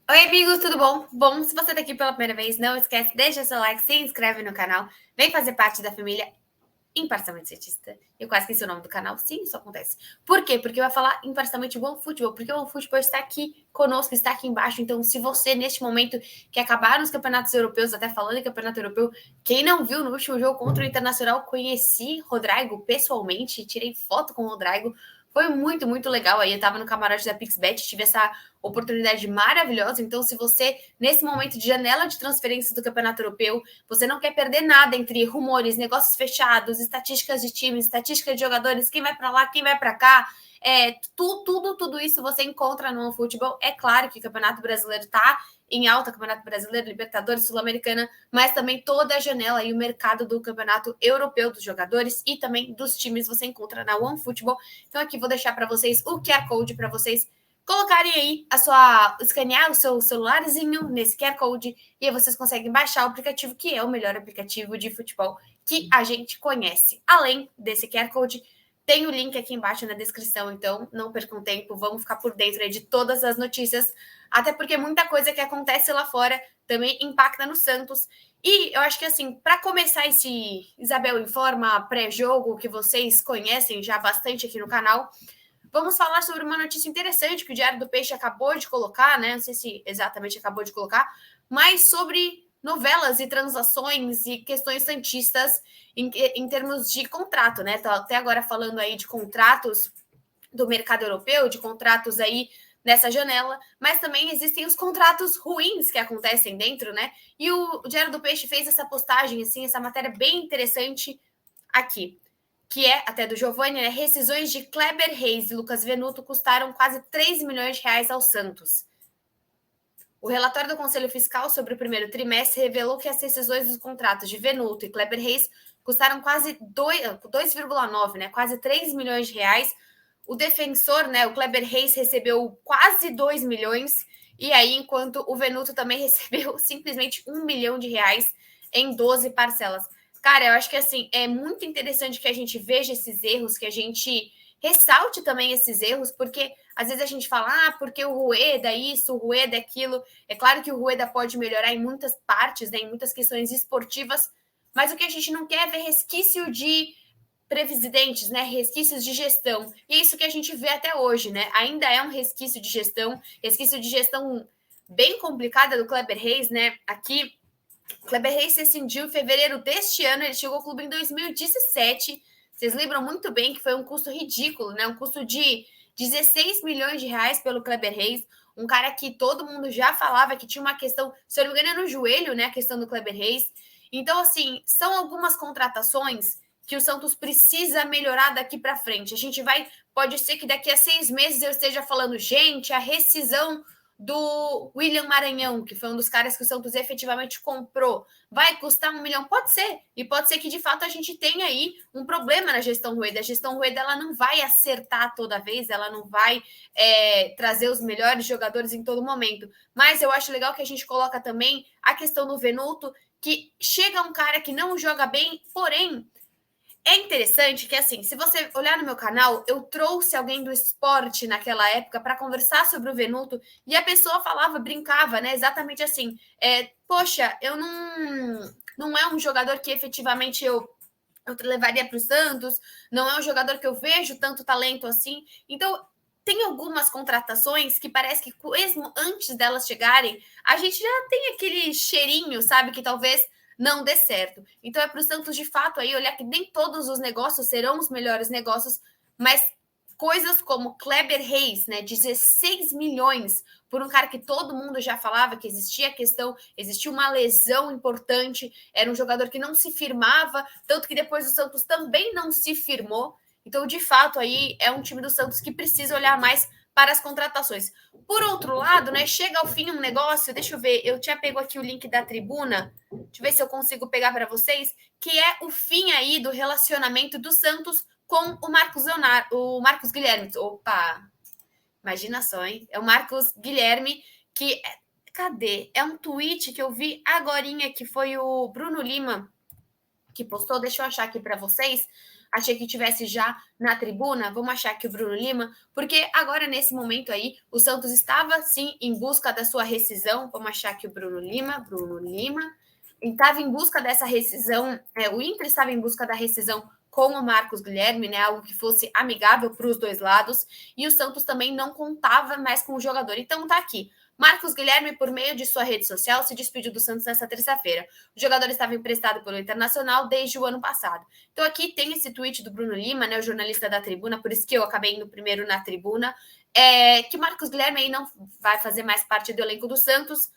Oi, amigo, tudo bom? Bom, se você tá aqui pela primeira vez, não esquece, deixa seu like, se inscreve no canal, vem fazer parte da família Imparcialmente Cientista. Eu quase esqueci o nome do canal. Sim, isso acontece. Por quê? Porque eu ia falar imparcialmente OneFootball, porque o OneFootball está aqui conosco, está aqui embaixo. Então, se você, neste momento, que acabaram os campeonatos europeus, até falando em campeonato europeu, quem não viu no último jogo contra o Internacional, conheci Rodrigo pessoalmente, tirei foto com o Rodrigo. Foi muito, muito legal. Aí eu tava no camarote da PixBet, tive essa oportunidade maravilhosa. Então, se você, nesse momento de janela de transferência do Campeonato Europeu, você não quer perder nada entre rumores, negócios fechados, estatísticas de times, estatísticas de jogadores, quem vai para lá, quem vai para cá, tudo isso você encontra no futebol. É claro que o Campeonato Brasileiro está em alta, Campeonato Brasileiro, Libertadores, Sul-Americana, mas também toda a janela e o mercado do Campeonato Europeu dos jogadores e também dos times você encontra na OneFootball. Então aqui vou deixar para vocês o QR Code para vocês colocarem aí escanear o seu celularzinho nesse QR Code e aí vocês conseguem baixar o aplicativo, que é o melhor aplicativo de futebol que a gente conhece. Além desse QR Code, tem o link aqui embaixo na descrição, então não percam tempo, vamos ficar por dentro aí de todas as notícias, até porque muita coisa que acontece lá fora também impacta no Santos. E eu acho que assim, para começar esse Isabel Informa pré-jogo que vocês conhecem já bastante aqui no canal, vamos falar sobre uma notícia interessante que o Diário do Peixe acabou de colocar, né? Não sei se exatamente acabou de colocar, mas sobre novelas e transações e questões santistas em termos de contrato, né? Tô até agora falando aí de contratos do mercado europeu, de contratos aí nessa janela, mas também existem os contratos ruins que acontecem dentro, né? E o Diário do Peixe fez essa postagem, assim, essa matéria bem interessante aqui, que é até do Giovanni, né? Rescisões de Kleber Reis e Lucas Venuto custaram quase 3 milhões de reais ao Santos. O relatório do Conselho Fiscal sobre o primeiro trimestre revelou que as rescisões dos contratos de Venuto e Kleber Reis custaram quase 2,9, né? Quase 3 milhões de reais. O defensor, né, o Kleber Reis, recebeu quase 2 milhões, e aí, enquanto o Venuto também recebeu simplesmente 1 milhão de reais em 12 parcelas. Cara, eu acho que assim é muito interessante que a gente veja esses erros, que a gente ressalte também esses erros, porque às vezes a gente fala, porque o Rueda isso, o Rueda aquilo. É claro que o Rueda pode melhorar em muitas partes, né, em muitas questões esportivas, mas o que a gente não quer é ver resquício de presidentes, né, resquícios de gestão. E é isso que a gente vê até hoje, né? Ainda é um resquício de gestão bem complicada do Kleber Reis, né? Aqui, Kleber Reis rescindiu em fevereiro deste ano, ele chegou ao clube em 2017. Vocês lembram muito bem que foi um custo ridículo, né? Um custo de 16 milhões de reais pelo Kleber Reis, um cara que todo mundo já falava que tinha uma questão, se eu não me engano, no joelho, né? A questão do Kleber Reis. Então, assim, são algumas contratações que o Santos precisa melhorar daqui para frente. A gente vai, pode ser que daqui a 6 meses eu esteja falando, gente, a rescisão do William Maranhão, que foi um dos caras que o Santos efetivamente comprou, vai custar 1 milhão? Pode ser. E pode ser que, de fato, a gente tenha aí um problema na gestão Rueda. A gestão Rueda, ela não vai acertar toda vez, ela não vai trazer os melhores jogadores em todo momento. Mas eu acho legal que a gente coloca também a questão do Venuto, que chega um cara que não joga bem, porém é interessante que, assim, se você olhar no meu canal, eu trouxe alguém do esporte naquela época para conversar sobre o Venuto e a pessoa falava, brincava, né? Exatamente assim: poxa, eu não é um jogador que efetivamente eu levaria para o Santos, não é um jogador que eu vejo tanto talento assim. Então, tem algumas contratações que parece que, mesmo antes delas chegarem, a gente já tem aquele cheirinho, sabe, que talvez não dê certo. Então, é para o Santos, de fato, aí olhar que nem todos os negócios serão os melhores negócios, mas coisas como Kleber Reis, né, 16 milhões por um cara que todo mundo já falava que existia questão, existia uma lesão importante, era um jogador que não se firmava, tanto que depois o Santos também não se firmou. Então, de fato, aí é um time do Santos que precisa olhar mais para as contratações. Por outro lado, né, chega ao fim um negócio, deixa eu ver, eu tinha pego aqui o link da tribuna, deixa eu ver se eu consigo pegar para vocês, que é o fim aí do relacionamento do Santos com o Marcos Leonardo, o Marcos Guilherme. Opa, imagina só, hein? É o Marcos Guilherme que cadê? É um tweet que eu vi agorinha que foi o Bruno Lima que postou, deixa eu achar aqui para vocês, achei que tivesse já na tribuna, vamos achar que o Bruno Lima, porque agora nesse momento aí, o Santos estava sim em busca da sua rescisão, vamos achar que o Bruno Lima, estava em busca dessa rescisão, o Inter estava em busca da rescisão com o Marcos Guilherme, né, algo que fosse amigável para os dois lados, e o Santos também não contava mais com o jogador. Então tá aqui, Marcos Guilherme, por meio de sua rede social, se despediu do Santos nesta terça-feira. O jogador estava emprestado pelo Internacional desde o ano passado. Então aqui tem esse tweet do Bruno Lima, né, o jornalista da Tribuna, por isso que eu acabei indo primeiro na Tribuna, que Marcos Guilherme aí não vai fazer mais parte do elenco do Santos.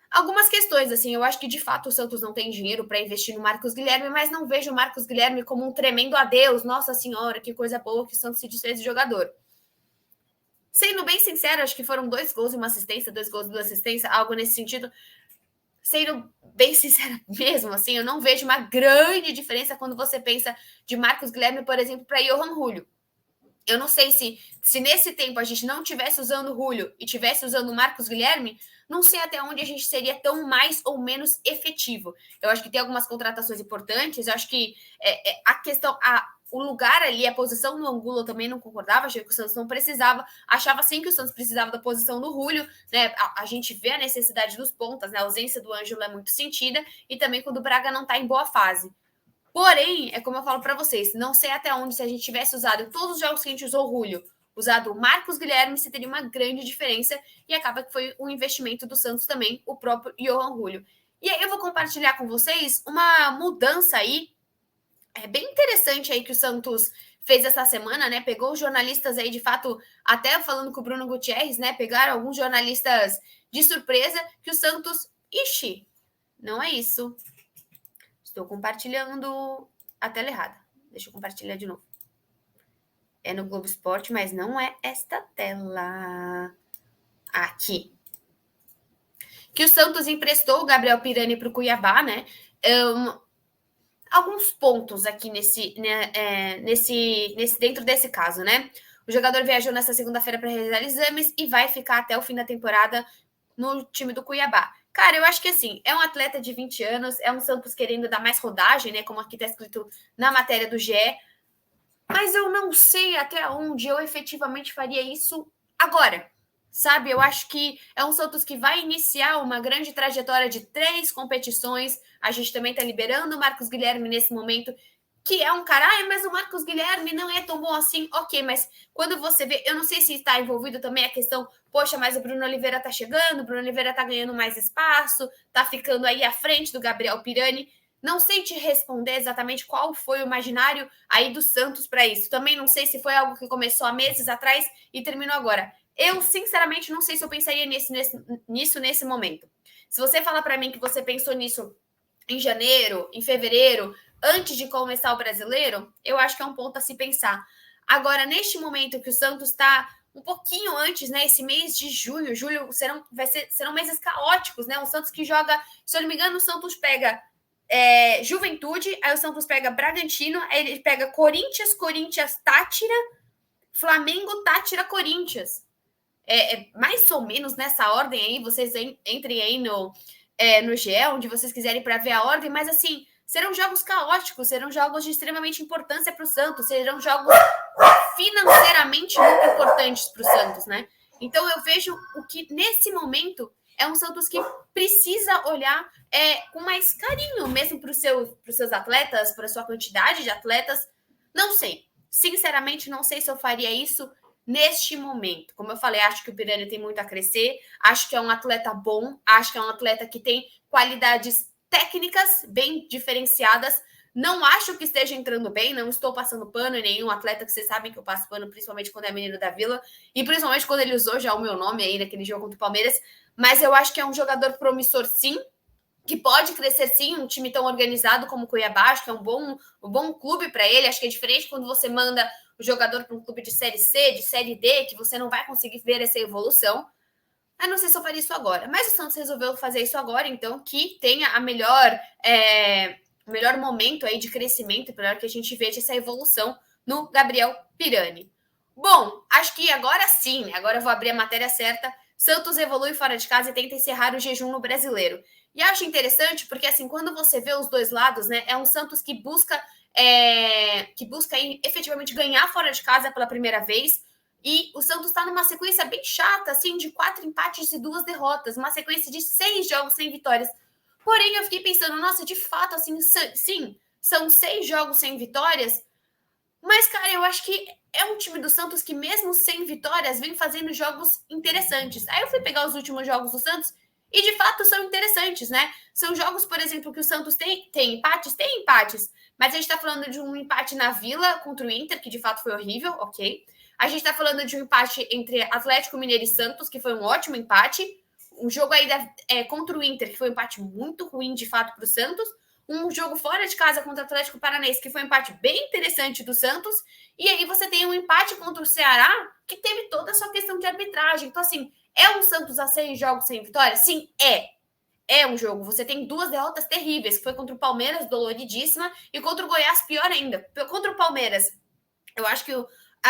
Algumas questões, assim, eu acho que de fato o Santos não tem dinheiro para investir no Marcos Guilherme, mas não vejo o Marcos Guilherme como um tremendo adeus. Nossa senhora, que coisa boa que o Santos se desfez de jogador. Sendo bem sincero, acho que foram 2 gols e uma assistência, 2 gols e 2 assistências, algo nesse sentido. Sendo bem sincera mesmo, assim, eu não vejo uma grande diferença quando você pensa de Marcos Guilherme, por exemplo, para Johan Julio. Eu não sei se nesse tempo a gente não tivesse usando o Julio e tivesse usando o Marcos Guilherme, não sei até onde a gente seria tão mais ou menos efetivo. Eu acho que tem algumas contratações importantes, eu acho que a questão, o lugar ali, a posição do Angulo eu também não concordava, achei que o Santos não precisava, achava sim que o Santos precisava da posição do Julio, né? A gente vê a necessidade dos pontas, né? A ausência do Ângelo é muito sentida, e também quando o Braga não está em boa fase. Porém, é como eu falo para vocês, não sei até onde, se a gente tivesse usado todos os jogos que a gente usou o Julio, usado o Marcos Guilherme, se teria uma grande diferença, e acaba que foi um investimento do Santos também, o próprio Johan Julio. E aí eu vou compartilhar com vocês uma mudança aí, bem interessante aí que o Santos fez essa semana, né? Pegou os jornalistas aí, de fato, até falando com o Bruno Gutierrez, né? Pegaram alguns jornalistas de surpresa, que o Santos... Ixi, não é isso. Estou compartilhando a tela errada. Deixa eu compartilhar de novo. É no Globo Esporte, mas não é esta tela. Aqui. Que o Santos emprestou o Gabriel Pirani para o Cuiabá, né? Alguns pontos aqui dentro desse caso, né? O jogador viajou nessa segunda-feira para realizar exames e vai ficar até o fim da temporada no time do Cuiabá. Cara, eu acho que assim, é um atleta de 20 anos, é um Santos querendo dar mais rodagem, né? Como aqui está escrito na matéria do GE. Mas eu não sei até onde eu efetivamente faria isso agora. Sabe, eu acho que é um Santos que vai iniciar uma grande trajetória de 3 competições. A gente também está liberando o Marcos Guilherme nesse momento, que é um cara, mas o Marcos Guilherme não é tão bom assim. Ok, mas quando você vê, eu não sei se está envolvido também a questão, poxa, mas o Bruno Oliveira tá chegando, o Bruno Oliveira tá ganhando mais espaço, tá ficando aí à frente do Gabriel Pirani. Não sei te responder exatamente qual foi o imaginário aí do Santos para isso. Também não sei se foi algo que começou há meses atrás e terminou agora. Eu, sinceramente, não sei se eu pensaria nisso nesse momento. Se você falar para mim que você pensou nisso em janeiro, em fevereiro, antes de começar o brasileiro, eu acho que é um ponto a se pensar. Agora, neste momento que o Santos está um pouquinho antes, né? Esse mês de julho serão meses caóticos, né? O Santos que joga, se eu não me engano, o Santos pega Juventude, aí o Santos pega Bragantino, aí ele pega Corinthians, Tátira, Flamengo, Tátira, Corinthians. Mais ou menos nessa ordem aí, vocês entrem aí no GE, onde vocês quiserem para ver a ordem, mas assim, serão jogos caóticos, serão jogos de extremamente importância para o Santos, serão jogos financeiramente muito importantes para o Santos, né? Então eu vejo o que nesse momento é um Santos que precisa olhar com mais carinho mesmo para os seus atletas, para a sua quantidade de atletas. Não sei. Sinceramente, não sei se eu faria isso neste momento. Como eu falei, acho que o Pirani tem muito a crescer, acho que é um atleta bom, acho que é um atleta que tem qualidades técnicas bem diferenciadas. Não acho que esteja entrando bem, não estou passando pano em nenhum atleta, que vocês sabem que eu passo pano, principalmente quando é menino da Vila, e principalmente quando ele usou já o meu nome aí naquele jogo contra o Palmeiras, mas eu acho que é um jogador promissor, sim, que pode crescer, sim, um time tão organizado como o Cuiabá, acho que é um bom clube para ele, acho que é diferente quando você manda o jogador para um clube de Série C, de Série D, que você não vai conseguir ver essa evolução. Eu não sei se eu faria isso agora, mas o Santos resolveu fazer isso agora, então, que tenha o melhor momento aí de crescimento, para que a gente veja essa evolução no Gabriel Pirani. Bom, acho que agora sim, né? Agora eu vou abrir a matéria certa. Santos evolui fora de casa e tenta encerrar o jejum no Brasileiro. E acho interessante porque, assim, quando você vê os dois lados, né, é um Santos que busca que busca efetivamente ganhar fora de casa pela primeira vez. E o Santos está numa sequência bem chata, assim, de 4 empates e 2 derrotas, uma sequência de 6 jogos sem vitórias. Porém, eu fiquei pensando, nossa, de fato, assim, sim, são 6 jogos sem vitórias, mas, cara, eu acho que é um time do Santos que, mesmo sem vitórias, vem fazendo jogos interessantes. Aí eu fui pegar os últimos jogos do Santos e, de fato, são interessantes, né? São jogos, por exemplo, que o Santos tem empates? Tem empates. Mas a gente tá falando de um empate na Vila contra o Inter, que de fato foi horrível, ok. A gente tá falando de um empate entre Atlético Mineiro e Santos, que foi um ótimo empate. Um jogo aí contra o Inter, que foi um empate muito ruim, de fato, para o Santos. Um jogo fora de casa contra o Atlético Paranaense, que foi um empate bem interessante do Santos. E aí você tem um empate contra o Ceará, que teve toda a sua questão de arbitragem. Então, assim, é um Santos a 6 jogos sem vitória? Sim, é. É um jogo. Você tem 2 derrotas terríveis, que foi contra o Palmeiras, doloridíssima, e contra o Goiás, pior ainda. Contra o Palmeiras, eu acho que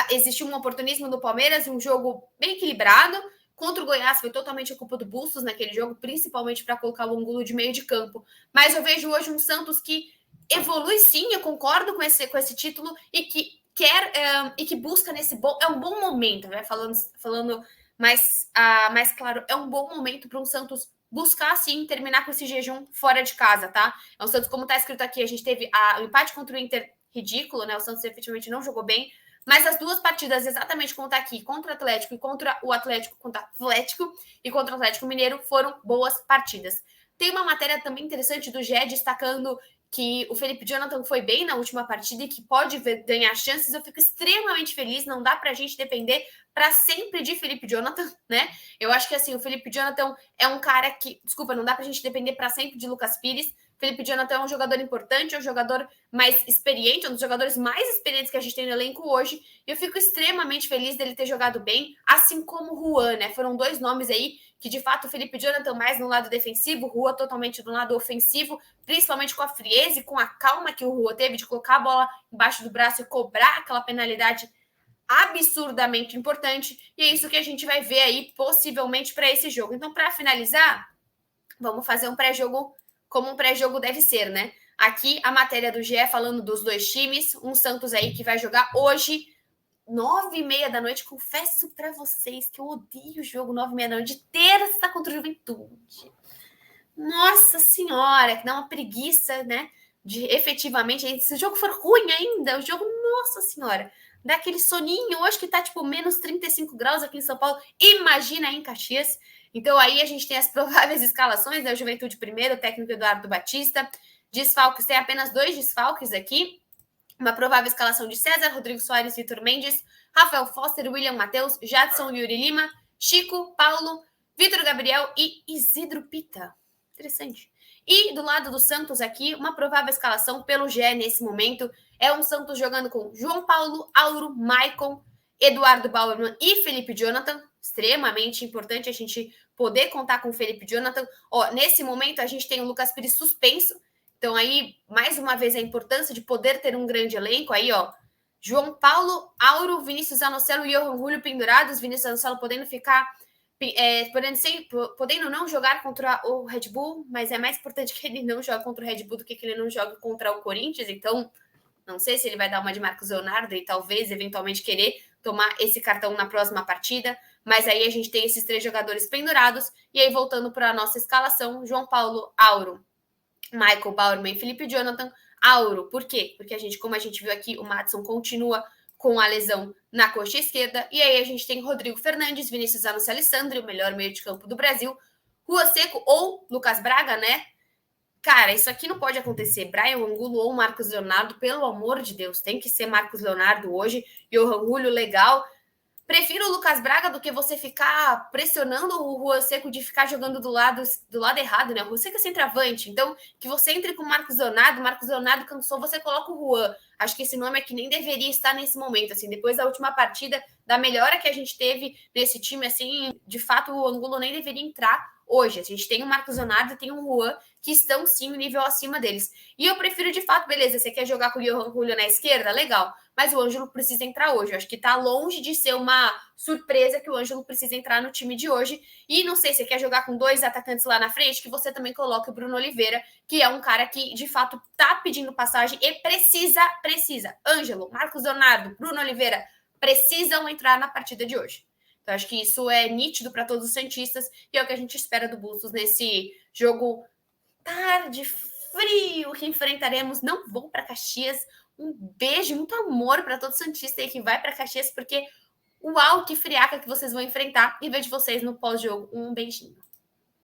existiu um oportunismo do Palmeiras, um jogo bem equilibrado. Contra o Goiás foi totalmente a culpa do Bustos naquele jogo, principalmente para colocar o Angulo de meio de campo. Mas eu vejo hoje um Santos que evolui sim, eu concordo com esse título e que quer e que busca nesse bom. É um bom momento, né? Falando mais claro, é um bom momento para um Santos buscar sim terminar com esse jejum fora de casa, tá? É um Santos, como tá escrito aqui, a gente teve o empate contra o Inter ridículo, né? O Santos efetivamente não jogou bem, mas as 2 partidas, exatamente como tá aqui, contra o Atlético e contra o Atlético, e contra o Atlético Mineiro, foram boas partidas. Tem uma matéria também interessante do GE destacando que o Felipe Jonathan foi bem na última partida e que pode ganhar chances. Eu fico extremamente feliz, não dá pra gente depender para sempre de Felipe Jonathan, né? Eu acho que assim, o Felipe Jonathan é um cara que, desculpa, não dá pra gente depender para sempre de Lucas Pires. Felipe Jonathan é um jogador importante, é um jogador mais experiente, é um dos jogadores mais experientes que a gente tem no elenco hoje. E eu fico extremamente feliz dele ter jogado bem, assim como o Juan, né? Foram 2 nomes aí que, de fato, o Felipe Jonathan mais no lado defensivo, o Juan totalmente do lado ofensivo, principalmente com a frieza e com a calma que o Juan teve de colocar a bola embaixo do braço e cobrar aquela penalidade absurdamente importante. E é isso que a gente vai ver aí, possivelmente, para esse jogo. Então, para finalizar, vamos fazer um pré-jogo como um pré-jogo deve ser, né? Aqui a matéria do GE falando dos 2 times, um Santos aí que vai jogar hoje, 9h30 da noite. Confesso para vocês que eu odeio o jogo 9h30 da noite, de terça contra o Juventude. Nossa senhora, que dá uma preguiça, né? De efetivamente, se o jogo for ruim ainda, o jogo, nossa senhora, dá aquele soninho. Hoje que tá tipo menos 35 graus aqui em São Paulo, imagina aí em Caxias. Então aí a gente tem as prováveis escalações, né? O Juventude primeiro, o técnico Eduardo Batista. Desfalques, tem apenas 2 desfalques aqui. Uma provável escalação de César, Rodrigo Soares, Vitor Mendes, Rafael Foster, William Matheus, Jadson, Yuri Lima, Chico, Paulo, Vitor Gabriel e Isidro Pita. Interessante. E do lado do Santos aqui, uma provável escalação pelo GE nesse momento é um Santos jogando com João Paulo, Auro, Maicon, Eduardo Bauerman e Felipe Jonathan. Extremamente importante a gente poder contar com o Felipe Jonathan. Nesse momento, a gente tem o Lucas Pires suspenso. Então, aí, mais uma vez, a importância de poder ter um grande elenco. Aí, João Paulo, Auro, Vinícius Anocelo e Johan Julio pendurados. Vinícius Anocelo podendo ficar podendo não jogar contra o Red Bull, mas é mais importante que ele não jogue contra o Red Bull do que ele não jogue contra o Corinthians. Então, não sei se ele vai dar uma de Marcos Leonardo e talvez, eventualmente, querer tomar esse cartão na próxima partida. Mas aí a gente tem esses 3 jogadores pendurados. E aí, voltando para a nossa escalação, João Paulo, Auro, Michael Bauerman e Felipe Jonathan. Auro, por quê? Porque como a gente viu aqui, o Madison continua com a lesão na coxa esquerda. E aí a gente tem Rodrigo Fernandes, Vinícius Anocelo Alessandro, o melhor meio de campo do Brasil, Rua Seco ou Lucas Braga, né? Cara, isso aqui não pode acontecer. Brian Angulo ou Marcos Leonardo, pelo amor de Deus, tem que ser Marcos Leonardo hoje. E o Julio, legal. Prefiro o Lucas Braga do que você ficar pressionando o Rua Seco de ficar jogando do lado errado, né? O Rua Seco é centroavante, então que você entre com o Marcos Leonardo cansou, você coloca o Juan. Acho que esse nome é que nem deveria estar nesse momento, assim, depois da última partida, da melhora que a gente teve nesse time, assim, de fato o Angulo nem deveria entrar hoje. A gente tem o Marcos Leonardo e tem o Juan, que estão sim um nível acima deles. E eu prefiro de fato, beleza, você quer jogar com o Johan Julio na esquerda? Legal. mas o Ângelo precisa entrar hoje. Eu acho que tá longe de ser uma surpresa que o Ângelo precisa entrar no time de hoje. E não sei se você quer jogar com 2 atacantes lá na frente, que você também coloque o Bruno Oliveira, que é um cara que, de fato, tá pedindo passagem e precisa. Ângelo, Marcos Leonardo, Bruno Oliveira, precisam entrar na partida de hoje. Então, acho que isso é nítido para todos os santistas e é o que a gente espera do Bustos nesse jogo tarde, frio que enfrentaremos. Não vou para Caxias. Um beijo, muito amor para todo santista aí que vai para Caxias, porque uau, que friaca que vocês vão enfrentar. E vejo vocês no pós-jogo. Um beijinho.